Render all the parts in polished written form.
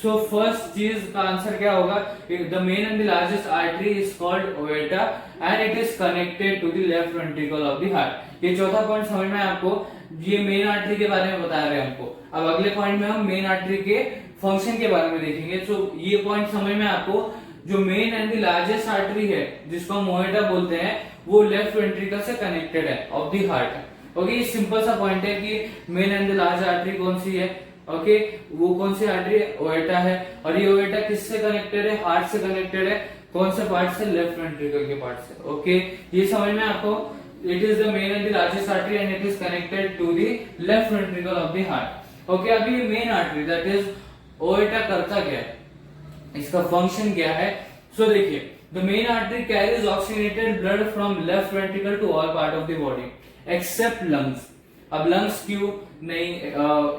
So first चीज का answer क्या होगा, the main and the largest artery is called aorta and it is connected to the left ventricle of the heart. ये चौथा point समझ में आपको, ये मेन आर्टरी के बारे में बता रहे हैं हमको। अब अगले पॉइंट में हम मेन आर्टरी के फंक्शन के बारे में देखेंगे। सो ये पॉइंट समझ में आपको, जो main and the largest artery है जिसको हम ओएटा बोलते हैं, वो लेफ्ट वेंट्रिकल से कनेक्टेड है ऑफ द हार्ट। ओके, ये सिंपल सा पॉइंट है कि main and the large artery कौन सी है। ओके, वो कौन सी आर्टरी है, ओएटा है। और ये ओएटा किससे कनेक्टेड है, हार्ट से कनेक्टेड है। कौन से पार्ट से, लेफ्ट वेंट्रिकल के पार्ट से। ओके, ये समझ में आपको, it is the main and the largest artery and it is connected to the left ventricle of the heart. Okay, अभी ये main artery that is aorta करता क्या है, इसका फंक्शन क्या है। सो देखिए, the main artery carries oxygenated blood from left ventricle to all part of the body except lungs. अब लंग्स क्यों नहीं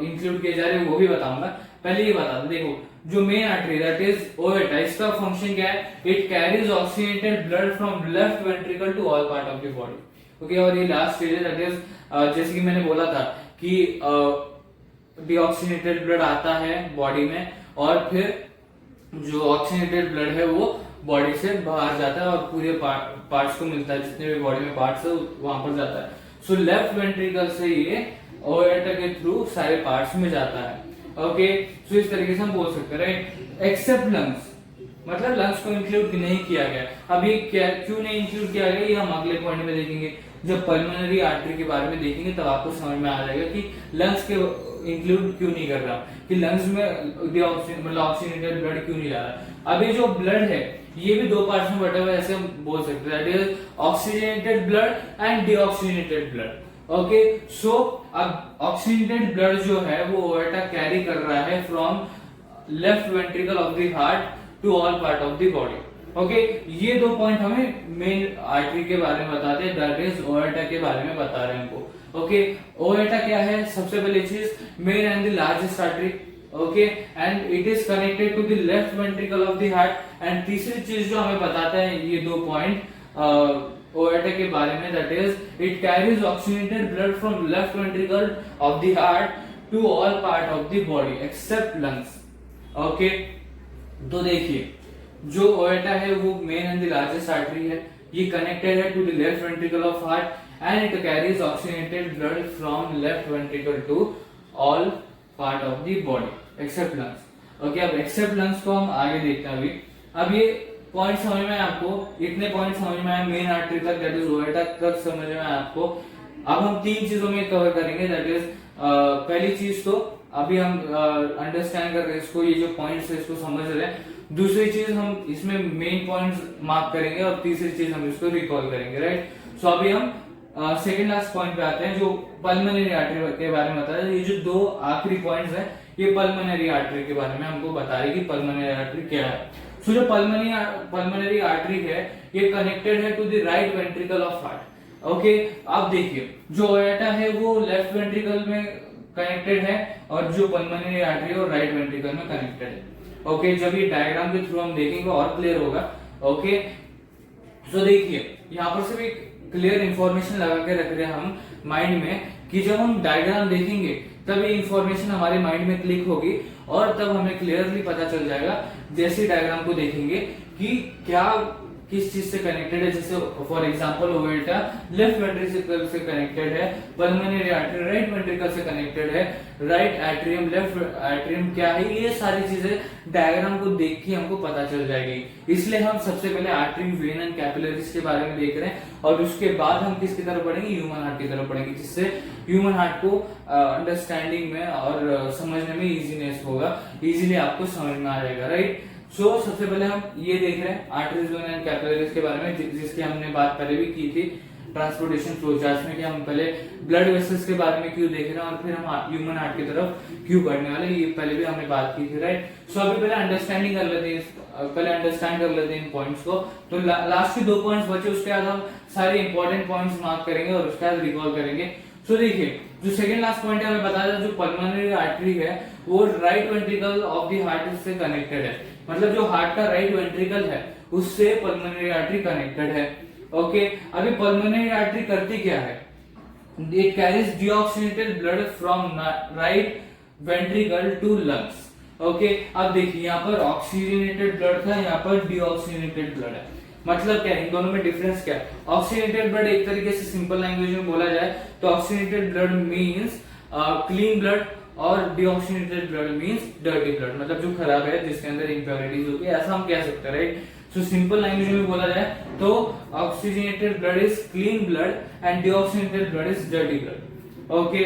इंक्लूड किए जा रहे वो भी बताऊंगा, पहले ये बता दो। देखो, जो main artery that is aorta, इसका फंक्शन क्या है, it carries oxygenated blood from left ventricle to all part of the body. Okay, और ये लास्ट स्टेज है दैट इज, जैसे कि मैंने बोला था कि डीऑक्सीजनेटेड ब्लड आता है बॉडी में और फिर जो ऑक्सीजनेटेड ब्लड है वो बॉडी से बाहर जाता है और पूरे पार्ट्स को मिलता है, जितने भी बॉडी में पार्ट्स है वहां पर जाता है। सो लेफ्ट वेंट्रिकल से ये ओएटा के थ्रू सारे पार्ट्स में जाता है। ओके, सो इस तरीके से हम बोल सकते हैं, राइट। एक्सेप्ट लंग्स, मतलब लंग्स को इंक्लूड नहीं किया गया। अभी क्या, क्यों नहीं इंक्लूड किया गया, ये हम अगले पॉइंट में देखेंगे। जब पल्मोनरी आर्टरी के बारे में देखेंगे तब आपको समझ में आ जाएगा कि लंग्स के इंक्लूड क्यों नहीं कर रहा, कि लंग्स में मतलब ऑक्सीजनेटेड ब्लड क्यों नहीं जा रहा। अभी जो ब्लड है ये भी दो पार्ट्स में बटा हुआ है, ऐसे हम बोल सकते हैं, that is oxygenated blood and deoxygenated blood. Okay, so अब ऑक्सीजनेटेड ब्लड जो है वो ओएटा कैरी कर रहा है from left ventricle of the heart to all part of the body. Okay, ये दो पॉइंट हमें मेन आर्टरी के बारे में बताते हैं, दैट इज ओएटा के बारे में बता रहे हैं हमको। ओके, ओएटा क्या है, सबसे पहली चीज, main and the largest artery. Okay, and it is connected to the left ventricle of the heart. And तीसरी चीज जो हमें बताता है ये दो पॉइंट ओएटा के बारे में, that is it carries oxygenated blood from left ventricle of the heart to all part of the body except lungs. Okay, तो देखिए, जो ओएटा है वो main and the largest artery है, ये कनेक्टेड है to the left ventricle of heart and it carries oxygenated blood from left ventricle to all part of the body except lungs. Okay, अब except lungs को हम आगे देखते हैं। अब ये पॉइंट समझ में आपको, इतने पॉइंट समझ में आए मेन आर्टरी तक, दैट इज ओएटा तक समझ में आए आपको। अब हम तीन चीजों में कवर करेंगे, दैट इज पहली चीज तो अभी हम अंडरस्टैंड कर रहे हैं इसको, ये जो पॉइंट्स है इसको समझ रहे हैं। दूसरी चीज हम इसमें मेन पॉइंट्स मार्क करेंगे और तीसरी चीज हम इसको रिकॉल करेंगे, राइट। सो अभी हम सेकंड लास्ट पॉइंट पे आते हैं, जो पल्मोनरी आर्टरी के बारे में बताया। ये जो दो आखिरी पॉइंट्स हैं ये पल्मोनरी आर्टरी के बारे में हमको बता रही कि पल्मोनरी आर्टरी क्या है। सो जो पल्मोनरी आर्टरी है ये कनेक्टेड है to the right ventricle of heart. Okay, अब देखिए, जो ओएटा है वो लेफ्ट वेंट्रिकल में कनेक्टेड है और जो पल्मोनरी आर्टरी है वो राइट वेंट्रिकल में कनेक्टेड है। ओके, जब ये डायग्राम के थ्रू हम देखेंगे और क्लियर होगा। ओके, सो देखिए, यहाँ पर सिर्फ एक क्लियर इंफॉर्मेशन लगा के रख रहे हैं हम माइंड में कि जब हम डायग्राम देखेंगे तब ये इंफॉर्मेशन हमारे माइंड में क्लिक होगी और तब हमें क्लियरली पता चल जाएगा जैसे डायग्राम को देखेंगे कि क्या किस चीज से कनेक्टेड है। जैसे फॉर एग्जांपल ओएटा लेफ्ट वेंट्रिकल से कनेक्टेड है, पल्मोनरी आर्टरी राइट वेंट्रिकल से कनेक्टेड है, राइट एट्रियम लेफ्ट एट्रियम क्या है, ये सारी चीजें डायग्राम को देख के हमको पता चल जाएगी। इसलिए हम सबसे पहले आर्टरी, वेन एंड कैपिलरीज के बारे में देख रहे हैं और उसके बाद हम किसकी तरफ पढ़ेंगे, ह्यूमन हार्ट की तरफ पढ़ेंगे, जिससे ह्यूमन हार्ट को अंडरस्टैंडिंग में और समझने में इजीनेस होगा, इजीली आपको समझ में आ जाएगा, राइट। सो सबसे पहले हम ये देख रहे हैं आर्टरीज, वेन एंड कैपिलरीज के बारे में, जिसकी हमने बात पहले भी की थी ट्रांसपोर्टेशन फ्लो चार्ट में, कि हम पहले ब्लड वेसल्स के बारे में क्यों देख रहे हैं और फिर हम ह्यूमन हार्ट की तरफ क्यों पढ़ने वाले, ये पहले भी हमने बात की थी, राइट। सो अभी पहले अंडरस्टैंडिंग कर लेते हैं, पहले अंडरस्टैंड कर लेते हैं इन पॉइंट्स को। तो लास्ट के दो पॉइंट्स बचे, उसके बाद हम सारे इंपॉर्टेंट पॉइंट्स मार्क करेंगे और उसके बाद रिकॉल करेंगे। सो देखिए, जो सेकंड लास्ट पॉइंट है हमें बताया था, जो पल्मोनरी आर्टरी है वो right ventricle of the heart से कनेक्टेड है, मतलब जो हार्ट का राइट वेंट्रिकल है उससे पल्मोनरी आर्टरी कनेक्टेड है। ओके, अभी पल्मोनरी आर्टरी करती क्या है, it carries deoxygenated blood from right ventricle to lungs. Okay, अब देखिए यहाँ पर ऑक्सीजनेटेड ब्लड था, यहाँ पर डीऑक्सीजनेटेड ब्लड है। मतलब क्या है, इन दोनों में डिफरेंस क्या है? ऑक्सीजनेटेड ब्लड एक तरीके से सिंपल लैंग्वेज में बोला जाए तो oxygenated blood means clean blood और deoxygenated blood means dirty blood, मतलब जो खराब है, जिसके अंदर इम्प्योरिटीज होगी, ऐसा हम कह सकते हैं, राइट? सो सिंपल लैंग्वेज में बोला जाए तो oxygenated blood is clean blood and deoxygenated blood is dirty blood. Okay,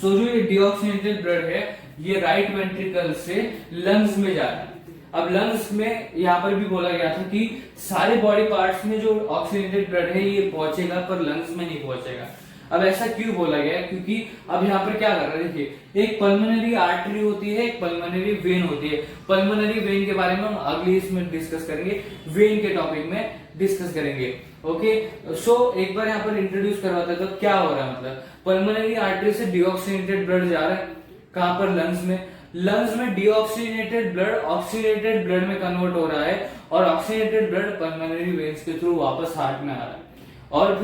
so जो ये डीऑक्सीजनेटेड ब्लड है ये राइट वेंट्रिकल से लंग्स में जा रहा है। अब लंग्स में यहाँ पर भी बोला गया था कि सारे बॉडी पार्ट्स में जो ऑक्सीजनेटेड ब्लड है ये पहुंचेगा पर लंग्स में नहीं पहुंचेगा। अब ऐसा क्यों बोला गया है? क्योंकि अब यहाँ पर क्या कर रहा है, देखिए एक पल्मोनरी आर्टरी होती है, एक पल्मोनरी वेन होती है। पल्मोनरी वेन के बारे में हम अगली इसमें डिस्कस करेंगे, वेन के टॉपिक में डिस्कस करेंगे। ओके, सो एक बार यहाँ पर इंट्रोड्यूस करवाता है तो क्या हो रहा है, मतलब पल्मोनरी आर्टरी से डीऑक्सीजनेटेड ब्लड जा रहा है कहां पर, लंग्स में। लंग्स में डीऑक्सीजनेटेड ब्लड ऑक्सीजनेटेड ब्लड में कन्वर्ट हो रहा है और ऑक्सीजनेटेड ब्लड पल्मोनरी वेन्स के थ्रू वापस हार्ट में आ रहा है और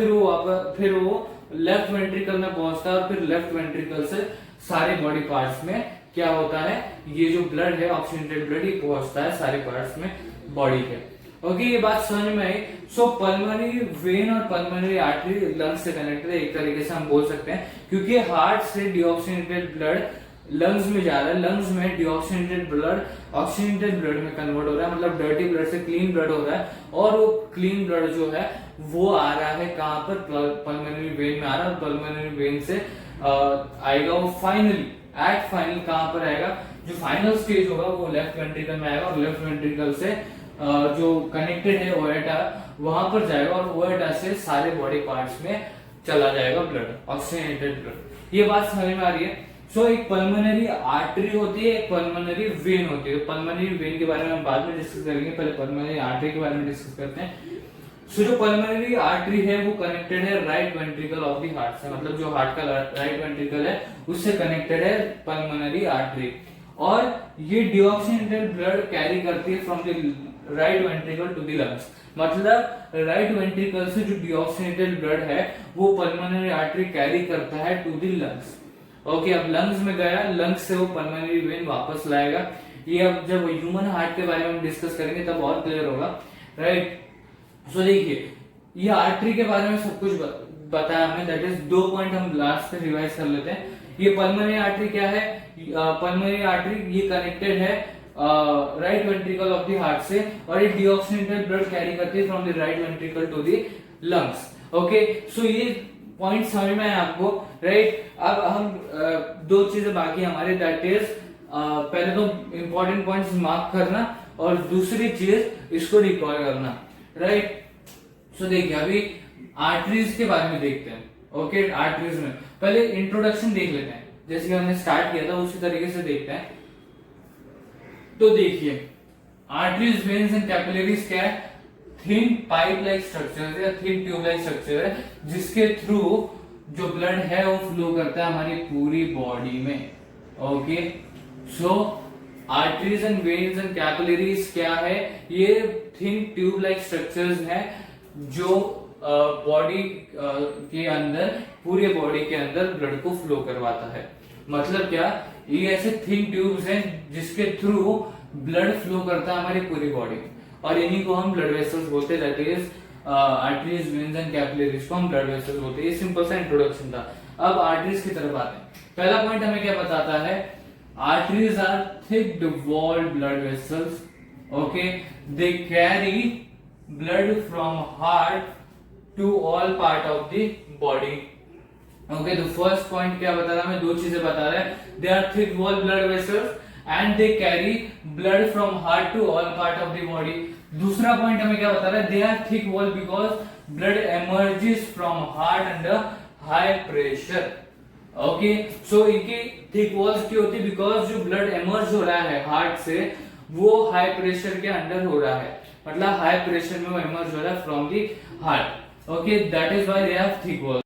फिर वो लेफ्ट वेंट्रिकल में पहुंचता है और फिर लेफ्ट वेंट्रिकल से सारे बॉडी पार्ट्स में क्या होता है, ये जो ब्लड है ऑक्सीजनेटेड ब्लड, ये पहुंचता है सारे पार्ट्स में बॉडी के। ओके, ये बात समझ में आई। सो पल्मोनरी वेन और पल्मोनरी आर्टरी लंग्स से कनेक्टेड है, एक तरीके से हम बोल सकते हैं, क्योंकि हार्ट से डीऑक्सीजनेटेड ब्लड लंग्स में जा रहा है, लंग्स में डीऑक्सीजनेटेड ब्लड ऑक्सीजनेटेड ब्लड में कन्वर्ट हो रहा है, मतलब डर्टी ब्लड से क्लीन ब्लड हो रहा है और वो क्लीन ब्लड जो है वो आ रहा है कहां पर, पल्मोनरी वेन में आ रहा है। पल्मोनरी वेन से आएगा वो फाइनली फाइनल कहां पर आएगा, जो फाइनल स्टेज होगा वो लेफ्ट वेंट्रिकल में आएगा और लेफ्ट वेंट्रिकल से जो कनेक्टेड है ओएटा वहां पर जाएगा और ओएटा से सारे बॉडी पार्ट्स में चला जाएगा ब्लड, ऑक्सीजनेटेड ब्लड। ये बात समझ में आ रही है? सो एक पल्मोनरी आर्टरी होती है, एक पल्मोनरी वेन होती है। पल्मोनरी वेन के बारे में हम बाद में डिस्कस करेंगे, पहले पल्मोनरी आर्टरी के बारे में डिस्कस करते हैं। सो जो पल्मोनरी आर्टरी है वो कनेक्टेड है right ventricle of the heart से, मतलब जो हार्ट का राइट वेंट्रिकल है उससे कनेक्टेड है पल्मोनरी आर्टरी, और ये डीऑक्सीजनेटेड ब्लड कैरी करती है from the right ventricle to the lungs, मतलब राइट वेंट्रिकल से जो डीऑक्सीजनेटेड ब्लड है वो पल्मोनरी आर्टरी कैरी करता है टू द लंग्स। ओके, अब लंग्स में गया, लंग्स से वो पल्मोनरी वेन वापस लाएगा। ये अब जब ह्यूमन हार्ट के बारे में डिस्कस करेंगे तब और क्लियर होगा, राइट? सो देखिए, ये आर्टरी के बारे में सब कुछ बताया हमने, दैट इज 2 पॉइंट हम लास्ट पे रिवाइज कर लेते हैं। ये पल्मोनरी आर्टरी क्या है? पल्मोनरी आर्टरी ये कनेक्टेड है right ventricle of the heart से और ये डीऑक्सीजनेटेड ब्लड कैरी करती है from the right ventricle to the lungs. Okay, so ये पॉइंट समझ में आए आपको, राइट? अब हम 2 चीजें बाकी हमारे, दैट इज पहले तो इंपॉर्टेंट पॉइंट्स मार्क करना और दूसरी चीज इसको रिकॉल करना, राइट? सो देखिए, अभी आर्टरीज के बारे में देखते हैं। ओके, आर्टरीज में पहले इंट्रोडक्शन देख लेते हैं, जैसे कि हमने स्टार्ट किया था उसी तरीके से देखते हैं। तो देखिए, आर्टरीज, वेन्स एंड कैपिलरीज क्या है? थिन पाइप लाइक स्ट्रक्चर या थिन ट्यूब लाइक स्ट्रक्चर है जिसके थ्रू जो ब्लड है वो फ्लो करता है हमारी पूरी बॉडी में। Okay, so arteries and veins and capillaries क्या है? ये थिन ट्यूब लाइक स्ट्रक्चर्स हैं जो बॉडी के अंदर, पूरे बॉडी के अंदर ब्लड को फ्लो करवाता है। मतलब क्या? ये ऐसे थिन ट्यूब्स हैं जिसके थ्रू ब्लड फ्लो करता है हमारी पूरी बॉडी में और इन्हीं को हम ब्लड वेसल्स बोलते हैं, that is arteries, veins and capillaries को हम ब्लड वेसल्स बोलते हैं। ये सिंपल सा इंट्रोडक्शन था। अब आर्टरीज की तरफ आते हैं। पहला पॉइंट हमें क्या बताता है? Arteries are thick walled blood vessels. Okay, they carry blood from heart to all part of the body. Okay, तो फर्स्ट पॉइंट क्या बता रहा है? हमें 2 चीजें बता रहा है, they are thick walled blood vessels and they carry blood from heart to all part of the body। दूसरा पॉइंट हमें क्या बता रहा है? They are thick wall because blood emerges from heart under high pressure। Okay, so इनकी thick walls क्यों होती है? बिकॉज जो ब्लड एमर्ज हो रहा है हार्ट से वो हाई प्रेशर के अंडर हो रहा है, मतलब हाई प्रेशर में वो एमर्ज हो रहा है from the heart. Okay, that is why they have thick walls.